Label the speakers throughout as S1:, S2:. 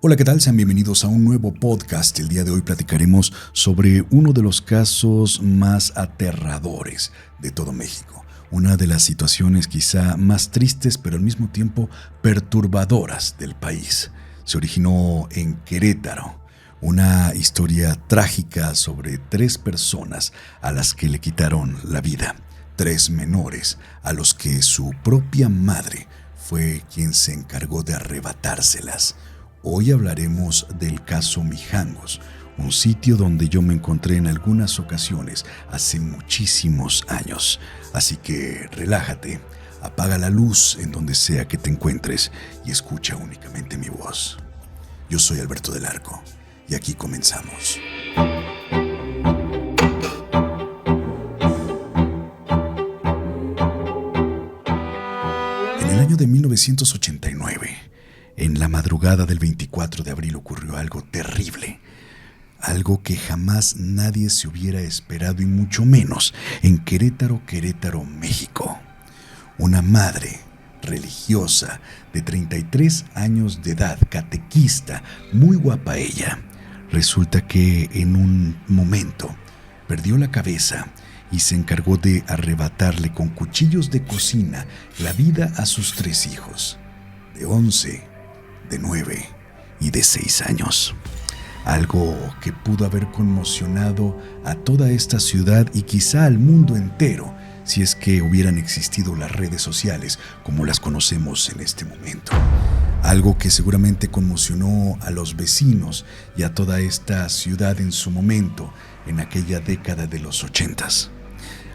S1: Hola, ¿qué tal? Sean bienvenidos a un nuevo podcast. El día de hoy platicaremos sobre uno de los casos más aterradores de todo México. Una de las situaciones quizá más tristes, pero al mismo tiempo perturbadoras del país. Se originó en Querétaro. Una historia trágica sobre 3 personas a las que le quitaron la vida. 3 menores a los que su propia madre fue quien se encargó de arrebatárselas. Hoy hablaremos del caso Mijangos, un sitio donde yo me encontré en algunas ocasiones hace muchísimos años. Así que relájate, apaga la luz en donde sea que te encuentres y escucha únicamente mi voz. Yo soy Alberto del Arco y aquí comenzamos. En el año de 1989, en la madrugada del 24 de abril ocurrió algo terrible, algo que jamás nadie se hubiera esperado y mucho menos en Querétaro, México. Una madre religiosa de 33 años de edad, catequista, muy guapa ella. Resulta que en un momento perdió la cabeza y se encargó de arrebatarle con cuchillos de cocina la vida a sus 3 hijos, de 11, de 9 y de 6 años. Algo que pudo haber conmocionado a toda esta ciudad y quizá al mundo entero, si es que hubieran existido las redes sociales como las conocemos en este momento. Algo que seguramente conmocionó a los vecinos y a toda esta ciudad en su momento, en aquella década de los 80s.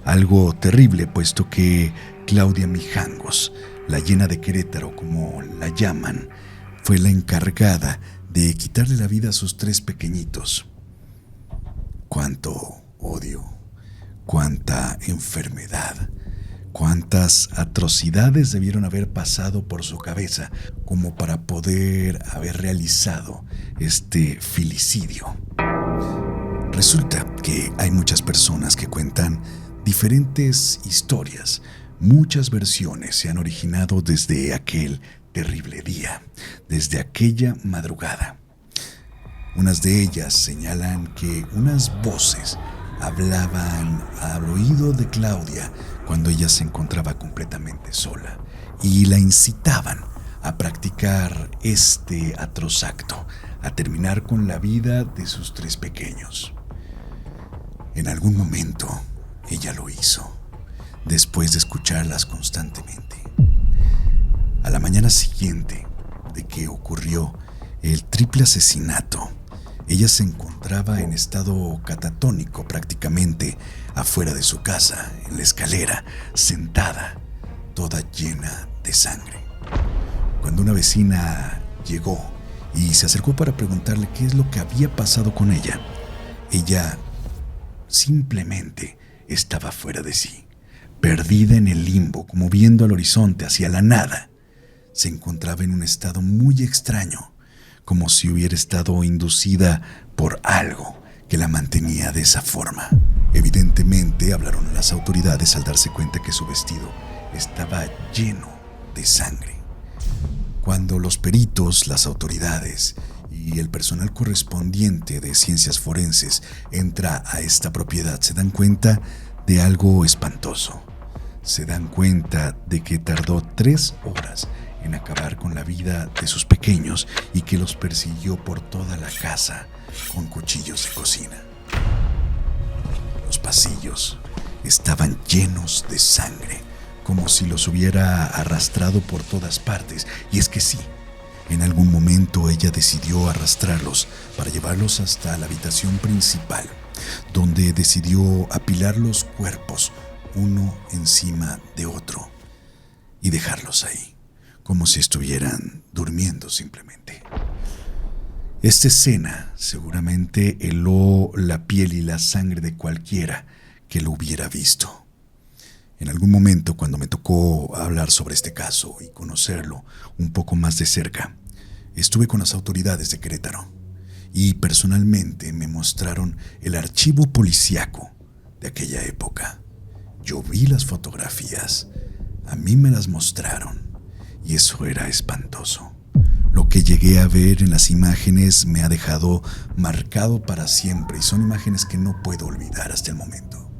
S1: Algo terrible, puesto que Claudia Mijangos, la llena de Querétaro como la llaman, fue la encargada de quitarle la vida a sus 3 pequeñitos. Cuánto odio, cuánta enfermedad, cuántas atrocidades debieron haber pasado por su cabeza como para poder haber realizado este filicidio. Resulta que hay muchas personas que cuentan diferentes historias. Muchas versiones se han originado desde aquel terrible día, desde aquella madrugada. Unas de ellas señalan que unas voces hablaban al oído de Claudia cuando ella se encontraba completamente sola y la incitaban a practicar este atroz acto, a terminar con la vida de sus 3 pequeños. En algún momento ella lo hizo, después de escucharlas constantemente. A la mañana siguiente de que ocurrió el triple asesinato, ella se encontraba en estado catatónico prácticamente afuera de su casa, en la escalera, sentada, toda llena de sangre. Cuando una vecina llegó y se acercó para preguntarle qué es lo que había pasado con ella, ella simplemente estaba fuera de sí, perdida en el limbo, como viendo al horizonte hacia la nada. Se encontraba en un estado muy extraño, como si hubiera estado inducida por algo que la mantenía de esa forma. Evidentemente hablaron a las autoridades al darse cuenta que su vestido estaba lleno de sangre. Cuando los peritos, las autoridades y el personal correspondiente de ciencias forenses entra a esta propiedad, se dan cuenta de algo espantoso. Se dan cuenta de que tardó 3 horas en acabar con la vida de sus pequeños y que los persiguió por toda la casa con cuchillos de cocina. Los pasillos estaban llenos de sangre, como si los hubiera arrastrado por todas partes. Y es que sí, en algún momento ella decidió arrastrarlos para llevarlos hasta la habitación principal, donde decidió apilar los cuerpos uno encima de otro y dejarlos ahí, como si estuvieran durmiendo simplemente. Esta escena seguramente heló la piel y la sangre de cualquiera que lo hubiera visto. En algún momento, cuando me tocó hablar sobre este caso y conocerlo un poco más de cerca, estuve con las autoridades de Querétaro y personalmente me mostraron el archivo policíaco de aquella época. Yo vi las fotografías, a mí me las mostraron y eso era espantoso. Lo que llegué a ver en las imágenes me ha dejado marcado para siempre y son imágenes que no puedo olvidar hasta el momento.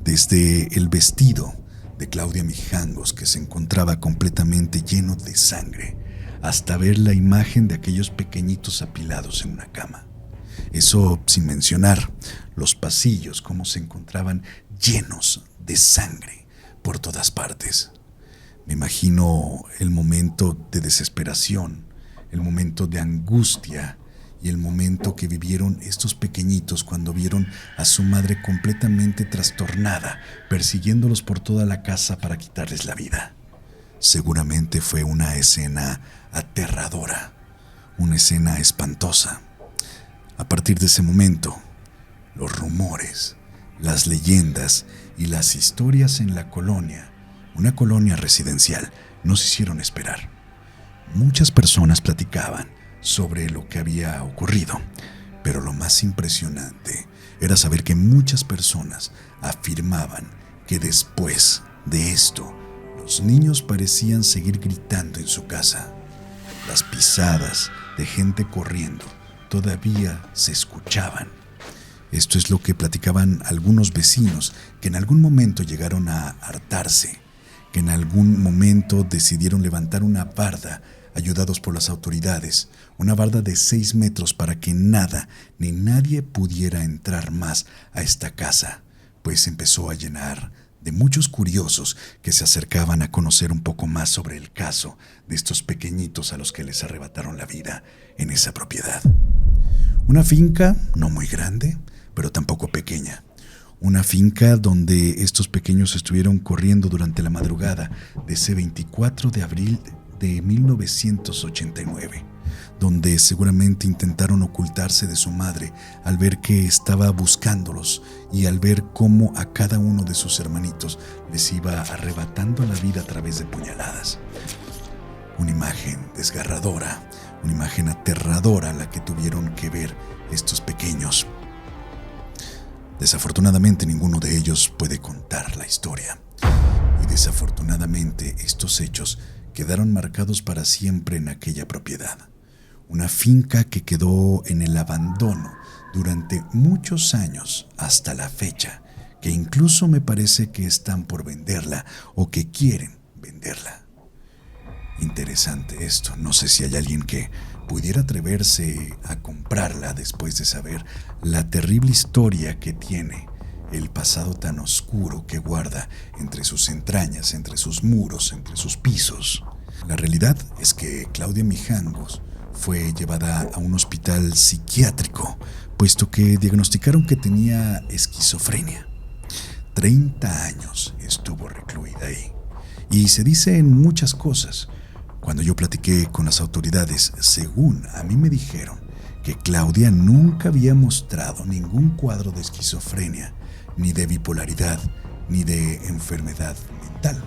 S1: Desde el vestido de Claudia Mijangos, que se encontraba completamente lleno de sangre, hasta ver la imagen de aquellos pequeñitos apilados en una cama. Eso sin mencionar los pasillos, cómo se encontraban llenos de sangre por todas partes. Me imagino el momento de desesperación, el momento de angustia y el momento que vivieron estos pequeñitos cuando vieron a su madre completamente trastornada, persiguiéndolos por toda la casa para quitarles la vida. Seguramente fue una escena aterradora, una escena espantosa. A partir de ese momento, los rumores, las leyendas y las historias en la colonia, una colonia residencial, no se hicieron esperar. Muchas personas platicaban sobre lo que había ocurrido, pero lo más impresionante era saber que muchas personas afirmaban que después de esto, los niños parecían seguir gritando en su casa. Las pisadas de gente corriendo todavía se escuchaban. Esto es lo que platicaban algunos vecinos que en algún momento llegaron a hartarse, que en algún momento decidieron levantar una barda ayudados por las autoridades, una barda de 6 metros para que nada ni nadie pudiera entrar más a esta casa, pues empezó a llenar de muchos curiosos que se acercaban a conocer un poco más sobre el caso de estos pequeñitos a los que les arrebataron la vida en esa propiedad. Una finca no muy grande, pero tampoco pequeña. Una finca donde estos pequeños estuvieron corriendo durante la madrugada de ese 24 de abril de 1989, donde seguramente intentaron ocultarse de su madre al ver que estaba buscándolos y al ver cómo a cada uno de sus hermanitos les iba arrebatando la vida a través de puñaladas. Una imagen desgarradora, una imagen aterradora la que tuvieron que ver estos pequeños. Desafortunadamente ninguno de ellos puede contar la historia. Y desafortunadamente estos hechos quedaron marcados para siempre en aquella propiedad. Una finca que quedó en el abandono durante muchos años hasta la fecha, que incluso me parece que están por venderla o que quieren venderla. Interesante esto. No sé si hay alguien que pudiera atreverse a comprarla después de saber la terrible historia que tiene, el pasado tan oscuro que guarda entre sus entrañas, entre sus muros, entre sus pisos. La realidad es que Claudia Mijangos fue llevada a un hospital psiquiátrico, puesto que diagnosticaron que tenía esquizofrenia. 30 años estuvo recluida ahí. Y se dicen muchas cosas. Cuando yo platiqué con las autoridades, según a mí me dijeron que Claudia nunca había mostrado ningún cuadro de esquizofrenia, ni de bipolaridad, ni de enfermedad mental.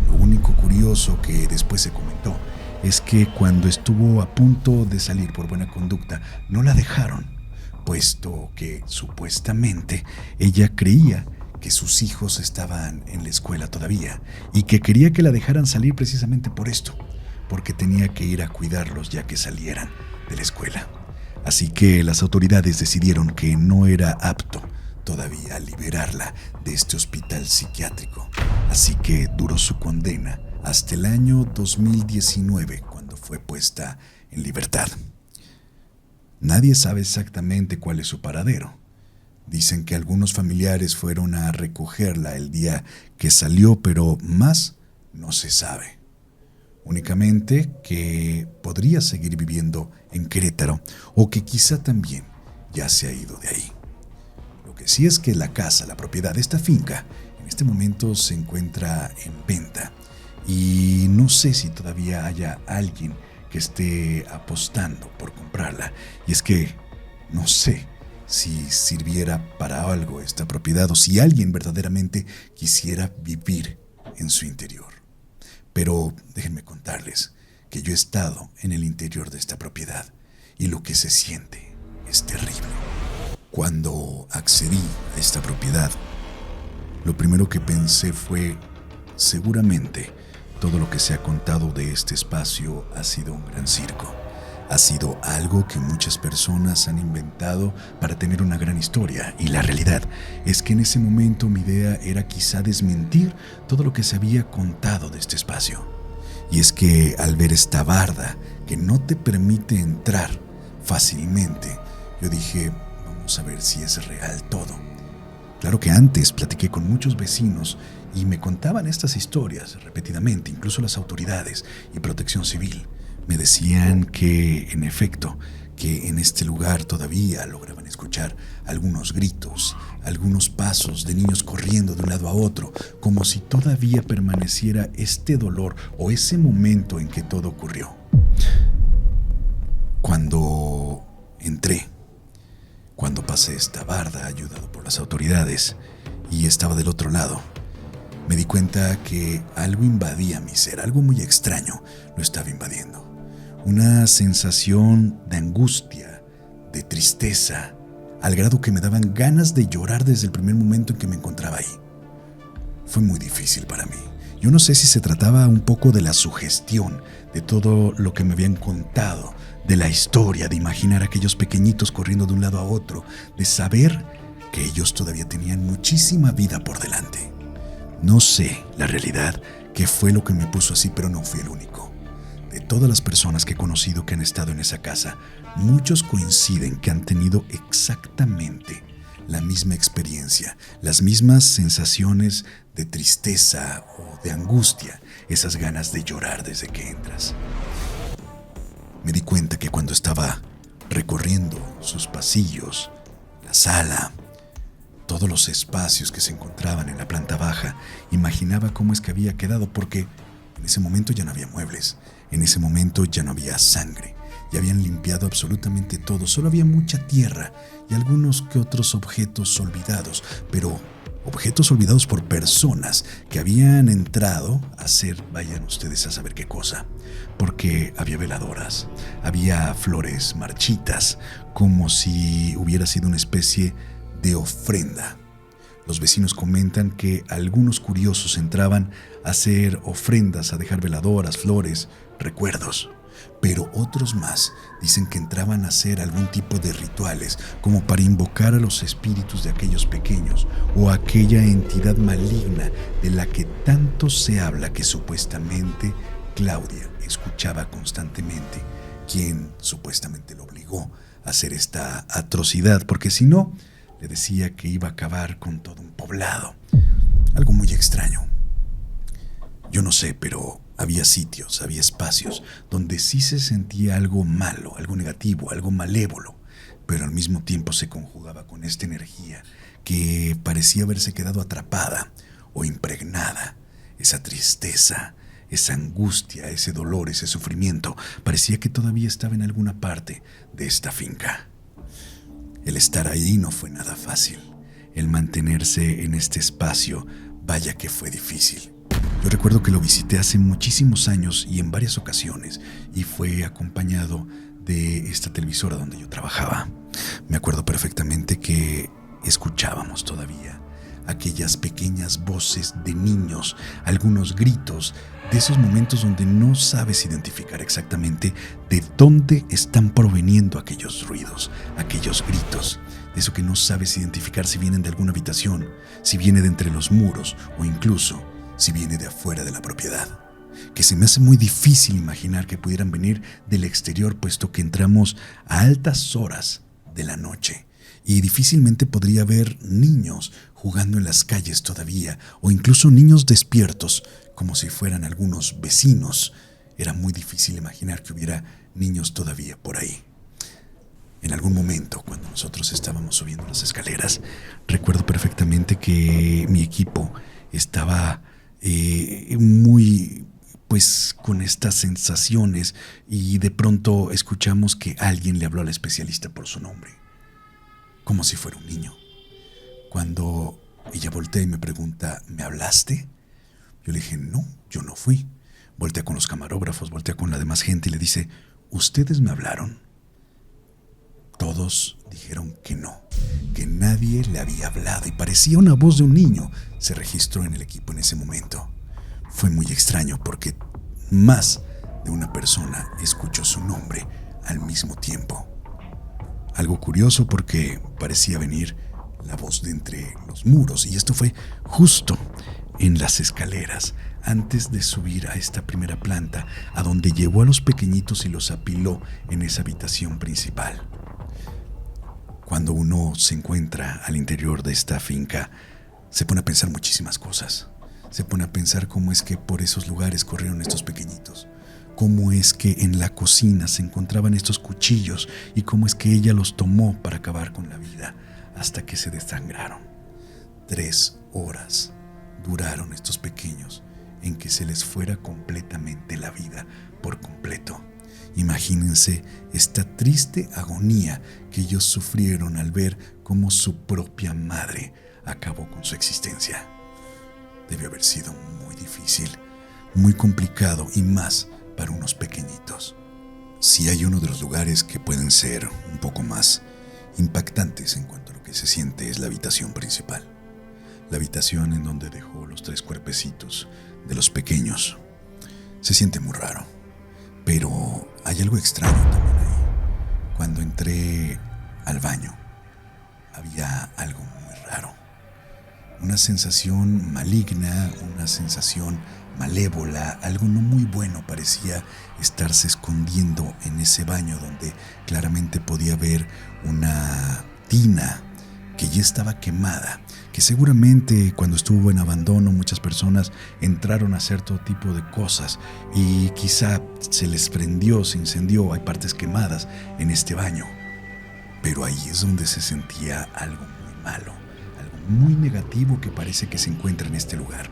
S1: Lo único curioso que después se comentó es que cuando estuvo a punto de salir por buena conducta, no la dejaron, puesto que supuestamente ella creía que sus hijos estaban en la escuela todavía y que quería que la dejaran salir precisamente por esto, porque tenía que ir a cuidarlos ya que salieran de la escuela. Así que las autoridades decidieron que no era apto todavía liberarla de este hospital psiquiátrico. Así que duró su condena hasta el año 2019, cuando fue puesta en libertad. Nadie sabe exactamente cuál es su paradero. Dicen que algunos familiares fueron a recogerla el día que salió, pero más no se sabe. Únicamente que podría seguir viviendo en Querétaro o que quizá también ya se ha ido de ahí. Lo que sí es que la casa, la propiedad de esta finca, en este momento se encuentra en venta y no sé si todavía haya alguien que esté apostando por comprarla. Y es que no sé si sirviera para algo esta propiedad o si alguien verdaderamente quisiera vivir en su interior. Pero déjenme contarles que yo he estado en el interior de esta propiedad y lo que se siente es terrible. Cuando accedí a esta propiedad, lo primero que pensé fue, seguramente todo lo que se ha contado de este espacio ha sido un gran circo. Ha sido algo que muchas personas han inventado para tener una gran historia, y la realidad es que en ese momento mi idea era quizá desmentir todo lo que se había contado de este espacio. Y es que al ver esta barda que no te permite entrar fácilmente, yo dije, vamos a ver si es real todo. Claro que antes platiqué con muchos vecinos y me contaban estas historias repetidamente, incluso las autoridades y Protección Civil. Me decían que, en efecto, que en este lugar todavía lograban escuchar algunos gritos, algunos pasos de niños corriendo de un lado a otro, como si todavía permaneciera este dolor o ese momento en que todo ocurrió. Cuando entré, cuando pasé esta barda ayudado por las autoridades y estaba del otro lado, me di cuenta que algo invadía mi ser, algo muy extraño lo estaba invadiendo. Una sensación de angustia, de tristeza, al grado que me daban ganas de llorar desde el primer momento en que me encontraba ahí. Fue muy difícil para mí. Yo no sé si se trataba un poco de la sugestión, de todo lo que me habían contado, de la historia, de imaginar a aquellos pequeñitos corriendo de un lado a otro, de saber que ellos todavía tenían muchísima vida por delante. No sé, la realidad, qué fue lo que me puso así, pero no fui el único. De todas las personas que he conocido que han estado en esa casa, muchos coinciden que han tenido exactamente la misma experiencia, las mismas sensaciones de tristeza o de angustia, esas ganas de llorar desde que entras. Me di cuenta que cuando estaba recorriendo sus pasillos, la sala, todos los espacios que se encontraban en la planta baja, imaginaba cómo es que había quedado, porque en ese momento ya no había muebles, en ese momento ya no había sangre, ya habían limpiado absolutamente todo, solo había mucha tierra y algunos que otros objetos olvidados, pero objetos olvidados por personas que habían entrado a hacer, vayan ustedes a saber qué cosa, porque había veladoras, había flores marchitas, como si hubiera sido una especie de ofrenda. Los vecinos comentan que algunos curiosos entraban a hacer ofrendas, a dejar veladoras, flores, recuerdos. Pero otros más dicen que entraban a hacer algún tipo de rituales, como para invocar a los espíritus de aquellos pequeños o a aquella entidad maligna de la que tanto se habla, que supuestamente Claudia escuchaba constantemente, quien supuestamente lo obligó a hacer esta atrocidad, porque si no, le decía que iba a acabar con todo un poblado. Algo muy extraño. Yo no sé, pero había sitios, había espacios donde sí se sentía algo malo, algo negativo, algo malévolo, pero al mismo tiempo se conjugaba con esta energía que parecía haberse quedado atrapada o impregnada. Esa tristeza, esa angustia, ese dolor, ese sufrimiento, parecía que todavía estaba en alguna parte de esta finca. El estar ahí no fue nada fácil. El mantenerse en este espacio, vaya que fue difícil. Yo recuerdo que lo visité hace muchísimos años y en varias ocasiones, y fue acompañado de esta televisora donde yo trabajaba. Me acuerdo perfectamente que escuchábamos todavía aquellas pequeñas voces de niños, algunos gritos, de esos momentos donde no sabes identificar exactamente de dónde están proveniendo aquellos ruidos, aquellos gritos, de eso que no sabes identificar si vienen de alguna habitación, si viene de entre los muros o incluso si viene de afuera de la propiedad, que se me hace muy difícil imaginar que pudieran venir del exterior, puesto que entramos a altas horas de la noche y difícilmente podría haber niños jugando en las calles todavía, o incluso niños despiertos, como si fueran algunos vecinos. Era muy difícil imaginar que hubiera niños todavía por ahí. En algún momento, cuando nosotros estábamos subiendo las escaleras, recuerdo perfectamente que mi equipo estaba muy con estas sensaciones, y de pronto escuchamos que alguien le habló al especialista por su nombre, como si fuera un niño. Cuando ella voltea y me pregunta, ¿me hablaste? Yo le dije, no, yo no fui. Voltea con los camarógrafos, voltea con la demás gente y le dice, ¿ustedes me hablaron? Todos dijeron que no, que nadie le había hablado, y parecía una voz de un niño. Se registró en el equipo en ese momento. Fue muy extraño porque más de una persona escuchó su nombre al mismo tiempo. Algo curioso porque parecía venir la voz de entre los muros, y esto fue justo en las escaleras antes de subir a esta primera planta, a donde llevó a los pequeñitos y los apiló en esa habitación principal. Cuando uno se encuentra al interior de esta finca, se pone a pensar muchísimas cosas. Se pone a pensar cómo es que por esos lugares corrieron estos pequeñitos, cómo es que en la cocina se encontraban estos cuchillos y cómo es que ella los tomó para acabar con la vida hasta que se desangraron. 3 horas duraron estos pequeños en que se les fuera completamente la vida por completo. Imagínense esta triste agonía que ellos sufrieron al ver cómo su propia madre acabó con su existencia. Debió haber sido muy difícil, muy complicado, y más para unos pequeñitos. Si hay uno de los lugares que pueden ser un poco más impactantes en cuanto a lo que se siente, es la habitación principal. La habitación en donde dejó los 3 cuerpecitos de los pequeños. Se siente muy raro, pero hay algo extraño también ahí. Cuando entré al baño, había algo muy raro. Una sensación maligna, una sensación malévola, algo no muy bueno parecía estarse escondiendo en ese baño, donde claramente podía ver una tina que ya estaba quemada, que seguramente cuando estuvo en abandono muchas personas entraron a hacer todo tipo de cosas y quizá se les prendió, se incendió, hay partes quemadas en este baño. Pero ahí es donde se sentía algo muy malo, algo muy negativo que parece que se encuentra en este lugar.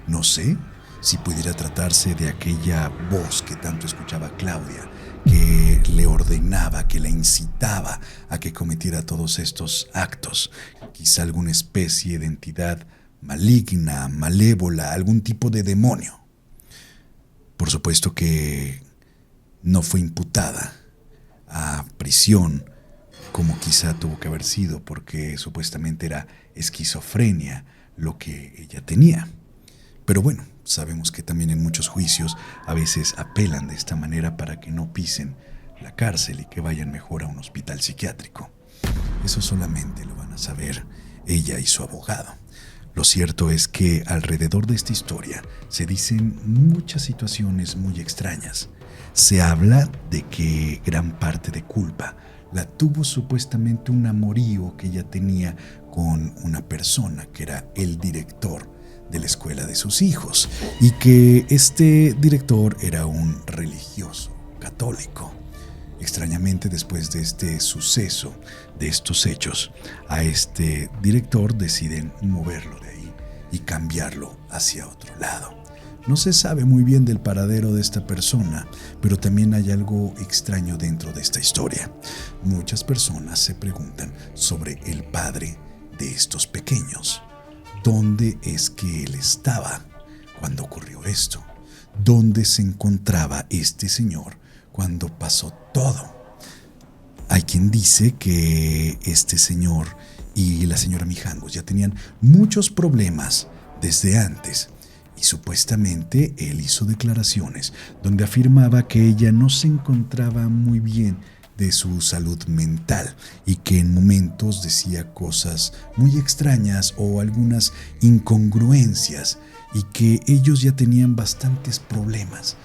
S1: No sé si pudiera tratarse de aquella voz que tanto escuchaba Claudia, que le ordenaba, que la incitaba a que cometiera todos estos actos. Quizá alguna especie de entidad maligna, malévola, algún tipo de demonio. Por supuesto que no fue imputada a prisión, como quizá tuvo que haber sido, porque supuestamente era esquizofrenia lo que ella tenía. Pero bueno, sabemos que también en muchos juicios a veces apelan de esta manera para que no pisen la cárcel y que vayan mejor a un hospital psiquiátrico. Eso solamente lo van a saber ella y su abogado. Lo cierto es que alrededor de esta historia se dicen muchas situaciones muy extrañas. Se habla de que gran parte de culpa la tuvo supuestamente un amorío que ella tenía con una persona que era el director de la escuela de sus hijos, y que este director era un religioso católico. Extrañamente, después de este suceso, de estos hechos, a este director deciden moverlo de ahí y cambiarlo hacia otro lado. No se sabe muy bien del paradero de esta persona, pero también hay algo extraño dentro de esta historia. Muchas personas se preguntan sobre el padre de estos pequeños. ¿Dónde es que él estaba cuando ocurrió esto? ¿Dónde se encontraba este señor cuando pasó todo? Hay quien dice que este señor y la señora Mijangos ya tenían muchos problemas desde antes, y supuestamente él hizo declaraciones donde afirmaba que ella no se encontraba muy bien de su salud mental y que en momentos decía cosas muy extrañas o algunas incongruencias, y que ellos ya tenían bastantes problemas.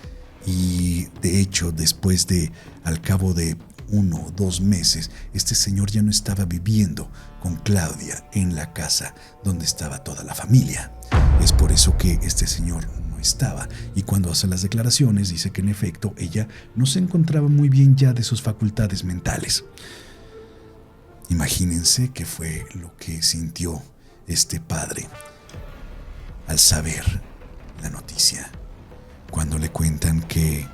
S1: Y de hecho, después de, al cabo de 1 o 2 meses, este señor ya no estaba viviendo con Claudia en la casa donde estaba toda la familia. Es por eso que este señor no estaba, y cuando hace las declaraciones dice que en efecto ella no se encontraba muy bien ya de sus facultades mentales. Imagínense qué fue lo que sintió este padre al saber la noticia, cuando le cuentan que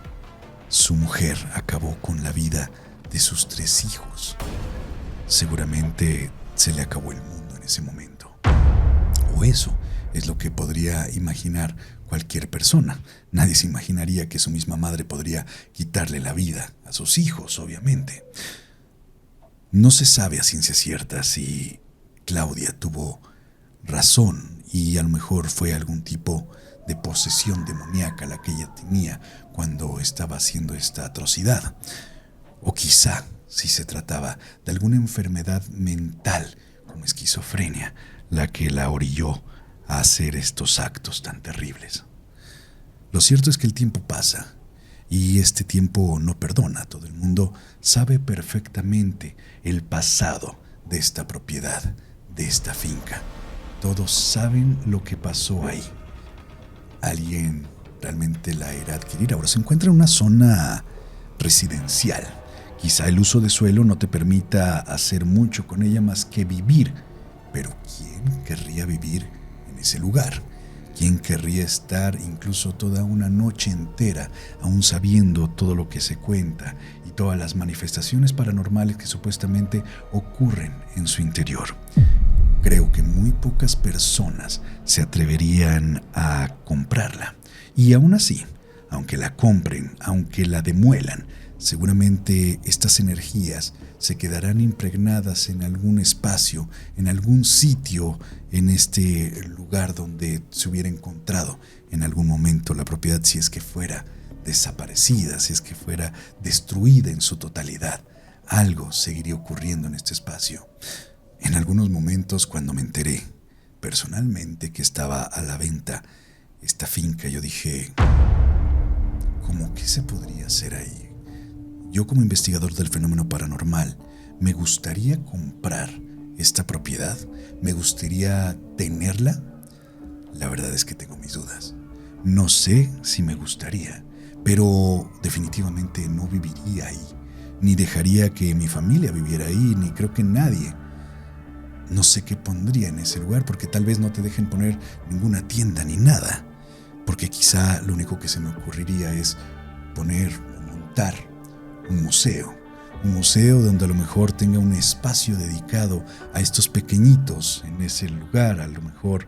S1: su mujer acabó con la vida de sus 3 hijos. Seguramente se le acabó el mundo en ese momento. O eso es lo que podría imaginar cualquier persona. Nadie se imaginaría que su misma madre podría quitarle la vida a sus hijos, obviamente. No se sabe a ciencia cierta si Claudia tuvo razón y a lo mejor fue algún tipo de posesión demoníaca la que ella tenía cuando estaba haciendo esta atrocidad. O quizá si se trataba de alguna enfermedad mental como esquizofrenia la que la orilló a hacer estos actos tan terribles. Lo cierto es que el tiempo pasa y este tiempo no perdona. Todo el mundo sabe perfectamente el pasado de esta propiedad, de esta finca. Todos saben lo que pasó ahí. Alguien realmente la irá a adquirir. Ahora se encuentra en una zona residencial. Quizá el uso de suelo no te permita hacer mucho con ella más que vivir. Pero ¿quién querría vivir en ese lugar? ¿Quién querría estar incluso toda una noche entera, aún sabiendo todo lo que se cuenta y todas las manifestaciones paranormales que supuestamente ocurren en su interior? Creo que muy pocas personas se atreverían a comprarla. Y aún así, aunque la compren, aunque la demuelan, seguramente estas energías se quedarán impregnadas en algún espacio, en algún sitio, en este lugar donde se hubiera encontrado en algún momento la propiedad, si es que fuera desaparecida, si es que fuera destruida en su totalidad. Algo seguiría ocurriendo en este espacio. En algunos momentos, cuando me enteré personalmente que estaba a la venta esta finca, yo dije, ¿cómo qué se podría hacer ahí? Yo, como investigador del fenómeno paranormal, me gustaría comprar esta propiedad, me gustaría tenerla. La verdad es que tengo mis dudas. No sé si me gustaría, pero definitivamente no viviría ahí, ni dejaría que mi familia viviera ahí, ni creo que nadie. No sé qué pondría en ese lugar, porque tal vez no te dejen poner ninguna tienda ni nada, porque quizá lo único que se me ocurriría es poner o montar un museo donde a lo mejor tenga un espacio dedicado a estos pequeñitos en ese lugar, a lo mejor,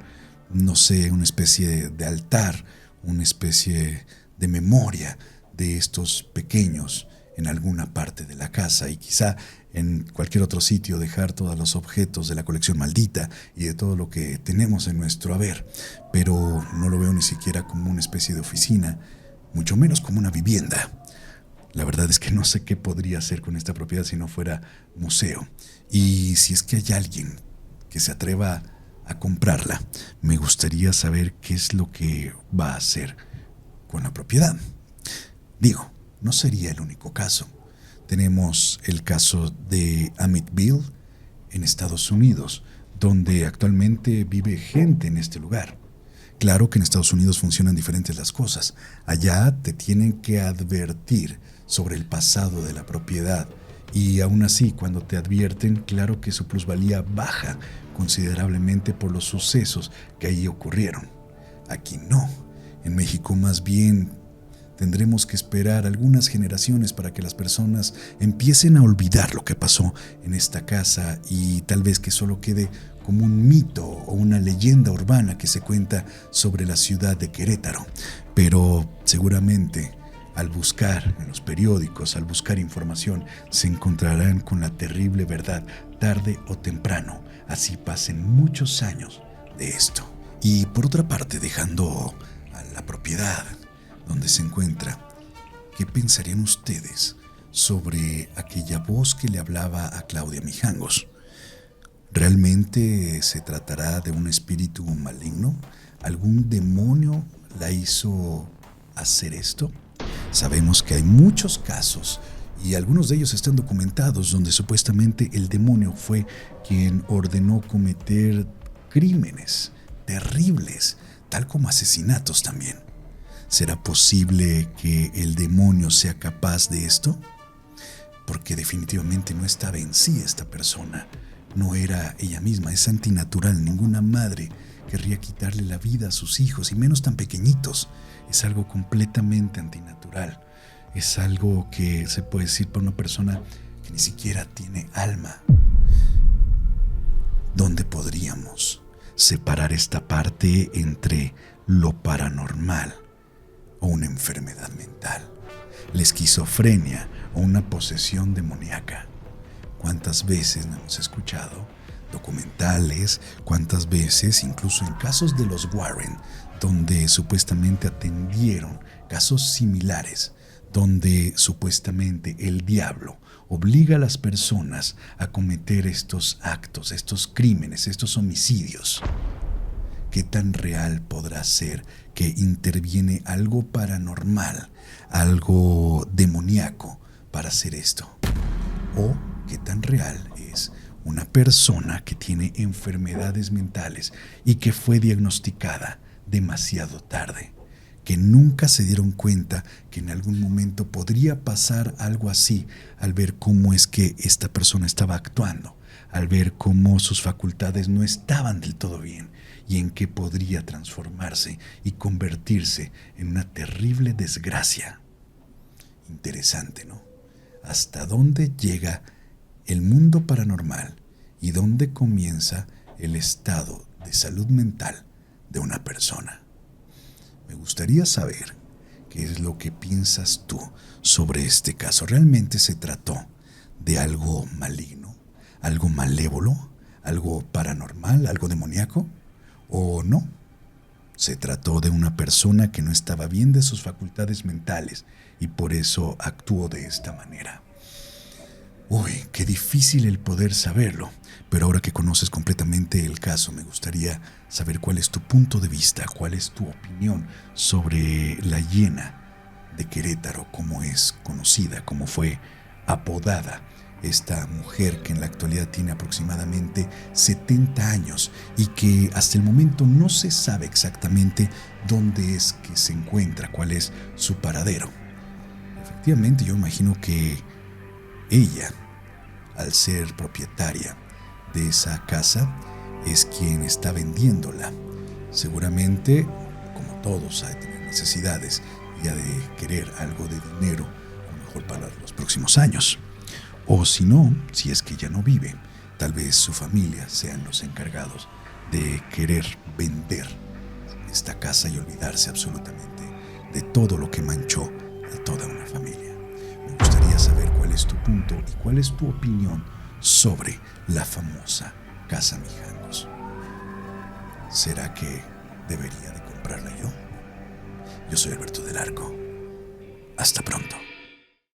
S1: no sé, una especie de altar, una especie de memoria de estos pequeños en alguna parte de la casa, y quizá en cualquier otro sitio dejar todos los objetos de la colección maldita y de todo lo que tenemos en nuestro haber, pero no lo veo ni siquiera como una especie de oficina, mucho menos como una vivienda. La verdad es que no sé qué podría hacer con esta propiedad si no fuera museo. Y si es que hay alguien que se atreva a comprarla, me gustaría saber qué es lo que va a hacer con la propiedad. Digo, no sería el único caso. Tenemos el caso de Amityville en Estados Unidos, donde actualmente vive gente en este lugar. Claro que en Estados Unidos funcionan diferentes las cosas. Allá te tienen que advertir sobre el pasado de la propiedad, y aún así, cuando te advierten, claro que su plusvalía baja considerablemente por los sucesos que ahí ocurrieron. Aquí no. En México más bien tendremos que esperar algunas generaciones para que las personas empiecen a olvidar lo que pasó en esta casa, y tal vez que solo quede como un mito o una leyenda urbana que se cuenta sobre la ciudad de Querétaro. Pero seguramente al buscar en los periódicos, al buscar información, se encontrarán con la terrible verdad tarde o temprano, así pasen muchos años de esto. Y por otra parte, dejando a la propiedad donde se encuentra, ¿qué pensarían ustedes sobre aquella voz que le hablaba a Claudia Mijangos? ¿Realmente se tratará de un espíritu maligno? ¿Algún demonio la hizo hacer esto? Sabemos que hay muchos casos, y algunos de ellos están documentados, donde supuestamente el demonio fue quien ordenó cometer crímenes terribles, tal como asesinatos también. ¿Será posible que el demonio sea capaz de esto? Porque definitivamente no estaba en sí esta persona. No era ella misma, es antinatural. Ninguna madre querría quitarle la vida a sus hijos, y menos tan pequeñitos. Es algo completamente antinatural. Es algo que se puede decir por una persona que ni siquiera tiene alma. ¿Dónde podríamos separar esta parte entre lo paranormal o una enfermedad mental, la esquizofrenia o una posesión demoníaca? ¿Cuántas veces no hemos escuchado documentales, cuántas veces, incluso en casos de los Warren, donde supuestamente atendieron casos similares, donde supuestamente el diablo obliga a las personas a cometer estos actos, estos crímenes, estos homicidios. ¿Qué tan real podrá ser que interviene algo paranormal, algo demoníaco para hacer esto? ¿O qué tan real es una persona que tiene enfermedades mentales y que fue diagnosticada demasiado tarde, que nunca se dieron cuenta que en algún momento podría pasar algo así al ver cómo es que esta persona estaba actuando, al ver cómo sus facultades no estaban del todo bien y en qué podría transformarse y convertirse en una terrible desgracia? Interesante, ¿no? ¿Hasta dónde llega el mundo paranormal y dónde comienza el estado de salud mental de una persona? Me gustaría saber qué es lo que piensas tú sobre este caso. ¿Realmente se trató de algo maligno, algo malévolo, algo paranormal, algo demoníaco? ¿O no? Se trató de una persona que no estaba bien de sus facultades mentales y por eso actuó de esta manera. Uy, qué difícil el poder saberlo, pero ahora que conoces completamente el caso, me gustaría saber cuál es tu punto de vista, cuál es tu opinión sobre la hiena de Querétaro, cómo es conocida, cómo fue apodada esta mujer que en la actualidad tiene aproximadamente 70 años y que hasta el momento no se sabe exactamente dónde es que se encuentra, cuál es su paradero. Efectivamente, yo imagino que ella, al ser propietaria de esa casa, es quien está vendiéndola. Seguramente, como todos, ha de tener necesidades y ha de querer algo de dinero, a lo mejor para los próximos años. O si no, si es que ya no vive, tal vez su familia sean los encargados de querer vender esta casa y olvidarse absolutamente de todo lo que manchó a toda una familia. Me gustaría saber cuál es tu punto y cuál es tu opinión sobre la famosa Casa Mijangos. ¿Será que debería de comprarla yo? Yo soy Alberto del Arco. Hasta pronto.